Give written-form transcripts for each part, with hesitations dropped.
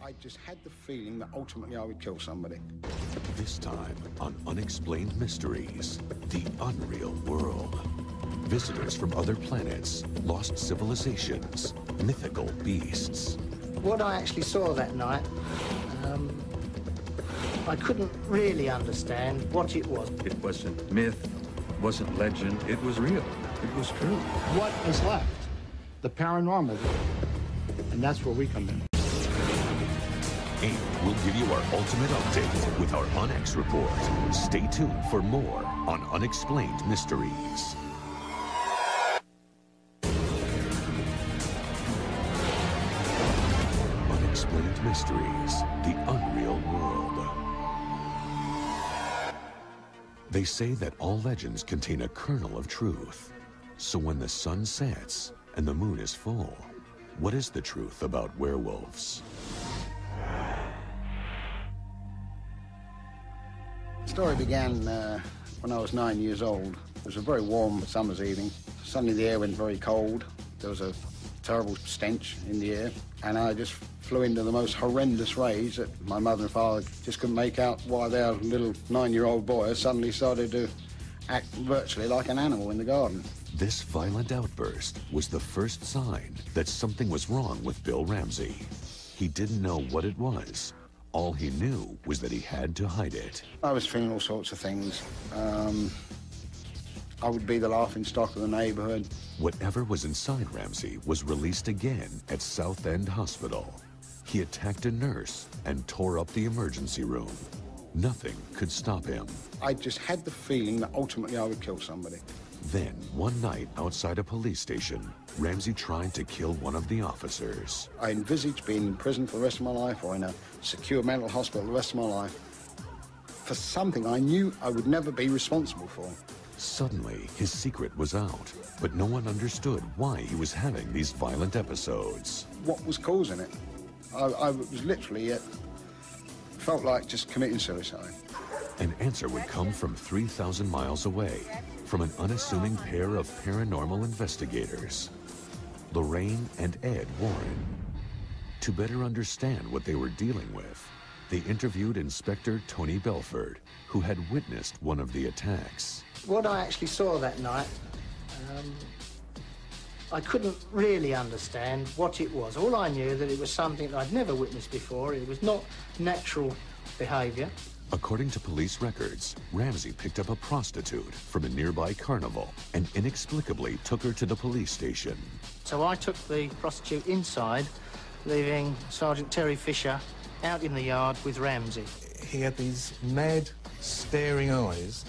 I just had the feeling that ultimately I would kill somebody. This time on Unexplained Mysteries, the unreal world. Visitors from other planets, lost civilizations, mythical beasts. What I actually saw that night, I couldn't really understand what it was. It wasn't myth, wasn't legend, it was real. It was true. What is left? The paranormal. And that's where we come in. And we'll give you our ultimate update with our UNX report. Stay tuned for more on Unexplained Mysteries. Unexplained Mysteries, the unreal world. They say that all legends contain a kernel of truth. So when the sun sets and the moon is full, what is the truth about werewolves? The story began when I was 9 years old. It was a very warm summer's evening. Suddenly the air went very cold. There was a terrible stench in the air, and I just flew into the most horrendous rage that my mother and father just couldn't make out why their little 9-year-old boy suddenly started to act virtually like an animal in the garden. This violent outburst was the first sign that something was wrong with Bill Ramsey. He didn't know what it was. All he knew was that he had to hide it. I was feeling all sorts of things. I would be the laughing stock of the neighborhood. Whatever was inside Ramsey was released again at South End Hospital. He attacked a nurse and tore up the emergency room. Nothing could stop him. I just had the feeling that ultimately I would kill somebody. Then, one night outside a police station, Ramsey tried to kill one of the officers. I envisaged being in prison for the rest of my life or in a secure mental hospital the rest of my life for something I knew I would never be responsible for. Suddenly, his secret was out, but no one understood why he was having these violent episodes. What was causing it? I was literally, felt like just committing suicide. An answer would come from 3,000 miles away, from an unassuming pair of paranormal investigators, Lorraine and Ed Warren. To better understand what they were dealing with, they interviewed Inspector Tony Belford, who had witnessed one of the attacks. What I actually saw that night, I couldn't really understand what it was. All I knew that it was something that I'd never witnessed before. It was not natural behaviour. According to police records, Ramsey picked up a prostitute from a nearby carnival and inexplicably took her to the police station. So I took the prostitute inside, leaving Sergeant Terry Fisher out in the yard with Ramsey. He had these mad, staring eyes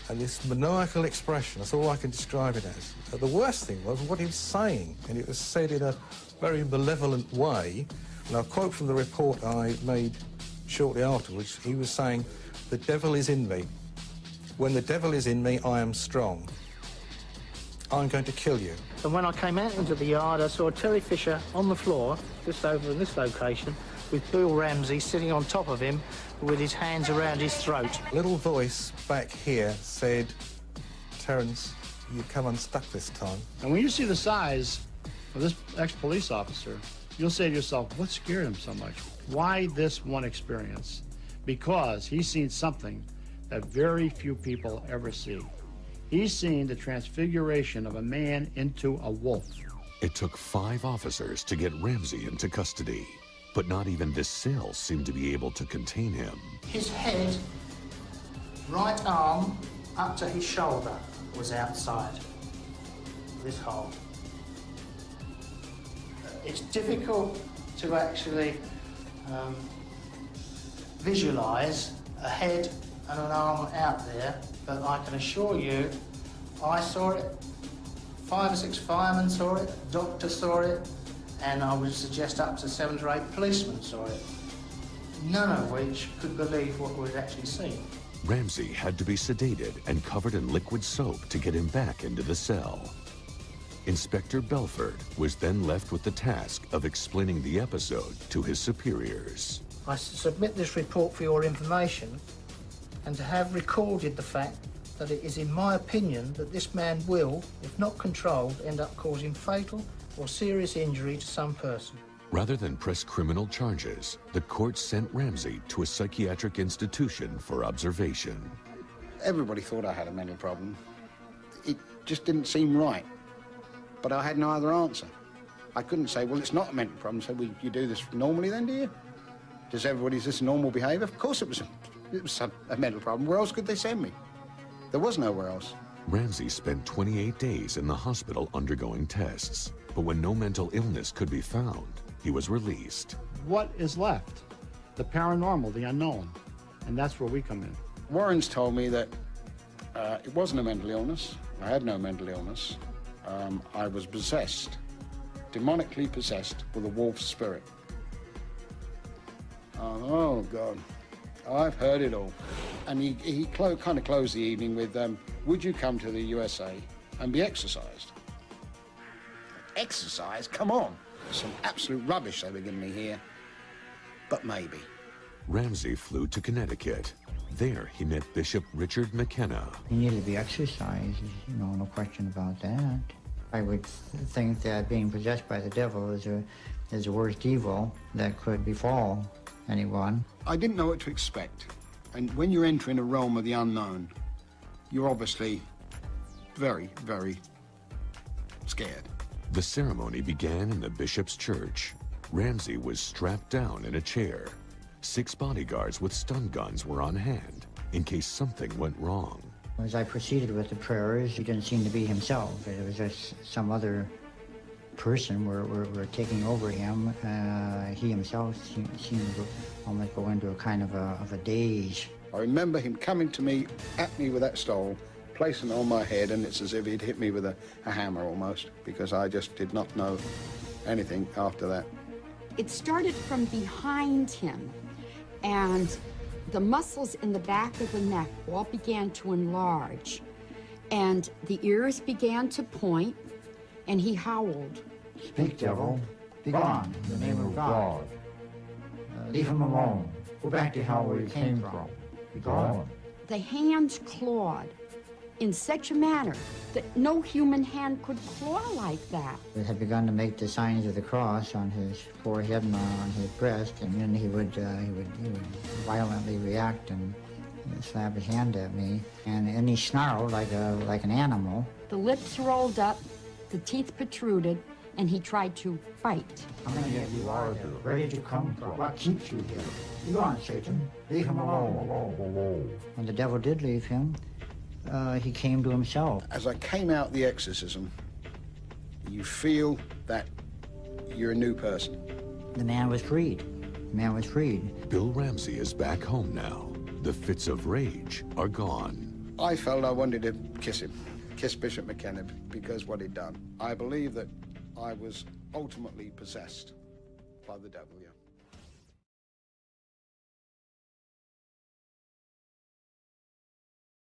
and this maniacal expression. That's all I can describe it as. The worst thing was what he was saying, and it was said in a very malevolent way. And I'll quote from the report I made shortly afterwards. He was saying, "The devil is in me. When the devil is in me, I am strong. I'm going to kill you." And when I came out into the yard, I saw Terry Fisher on the floor, just over in this location, with Bill Ramsey sitting on top of him with his hands around his throat. A little voice back here said, "Terence, you come unstuck this time." And when you see the size of this ex-police officer, you'll say to yourself, what scared him so much? Why this one experience? Because he's seen something that very few people ever see. He's seen the transfiguration of a man into a wolf. It took 5 officers to get Ramsey into custody, but not even this cell seemed to be able to contain him. His head, right arm up to his shoulder was outside this hole. It's difficult to actually visualise a head and an arm out there, but I can assure you, I saw it, 5 or 6 firemen saw it, a doctor saw it, and I would suggest up to 7 or 8 policemen saw it. None of which could believe what we'd actually seen. Ramsey had to be sedated and covered in liquid soap to get him back into the cell. Inspector Belford was then left with the task of explaining the episode to his superiors. I submit this report for your information and to have recorded the fact that it is in my opinion that this man will, if not controlled, end up causing fatal or serious injury to some person. Rather than press criminal charges, the court sent Ramsey to a psychiatric institution for observation. Everybody thought I had a mental problem. It just didn't seem right. But I had no other answer. I couldn't say, well, it's not a mental problem. So, well, you do this normally then, do you? Does everybody, is this normal behaviour? Of course it was a mental problem. Where else could they send me? There was nowhere else. Ramsey spent 28 days in the hospital undergoing tests. But when no mental illness could be found, he was released. What is left? The paranormal, the unknown. And that's where we come in. Warren's told me that it wasn't a mental illness. I had no mental illness. I was possessed, demonically possessed with a wolf spirit. Oh, God. I've heard it all. And he kind of closed the evening with, would you come to the USA and be exercised? Exercise? Come on. Some absolute rubbish they were giving me here. But maybe. Ramsey flew to Connecticut. There, he met Bishop Richard McKenna. He needed to be exercised, no question about that. I would think that being possessed by the devil is the worst evil that could befall anyone. I didn't know what to expect. And when you're entering a realm of the unknown, you're obviously very, very scared. The ceremony began in the bishop's church. Ramsey was strapped down in a chair. 6 bodyguards with stun guns were on hand in case something went wrong. As I proceeded with the prayers, he didn't seem to be himself. It was just some other person were taking over him. He himself seemed to almost go into a kind of a daze. I remember him coming to me, at me with that stole, placing it on my head, and it's as if he'd hit me with a hammer almost, because I just did not know anything after that. It started from behind him, and the muscles in the back of the neck all began to enlarge, and the ears began to point, and he howled. Speak, devil. Be gone in the name of God. Leave him alone. Go back to hell where you came from. Be gone. The hands clawed in such a manner that no human hand could claw like that. He had begun to make the signs of the cross on his forehead and on his breast, and then he would violently react and slap his hand at me, and he snarled like an animal. The lips rolled up, the teeth protruded, and he tried to bite. How many of you are there? Where did you come from? What keeps you here? Be gone, Satan. Leave him alone. When the devil did leave him, he came to himself. As I came out the exorcism, you feel that you're a new person. The man was freed. The man was freed. Bill Ramsey is back home now. The fits of rage are gone. I felt I wanted to kiss him, kiss Bishop McKenna, because what he'd done. I believe that I was ultimately possessed by the devil, yeah.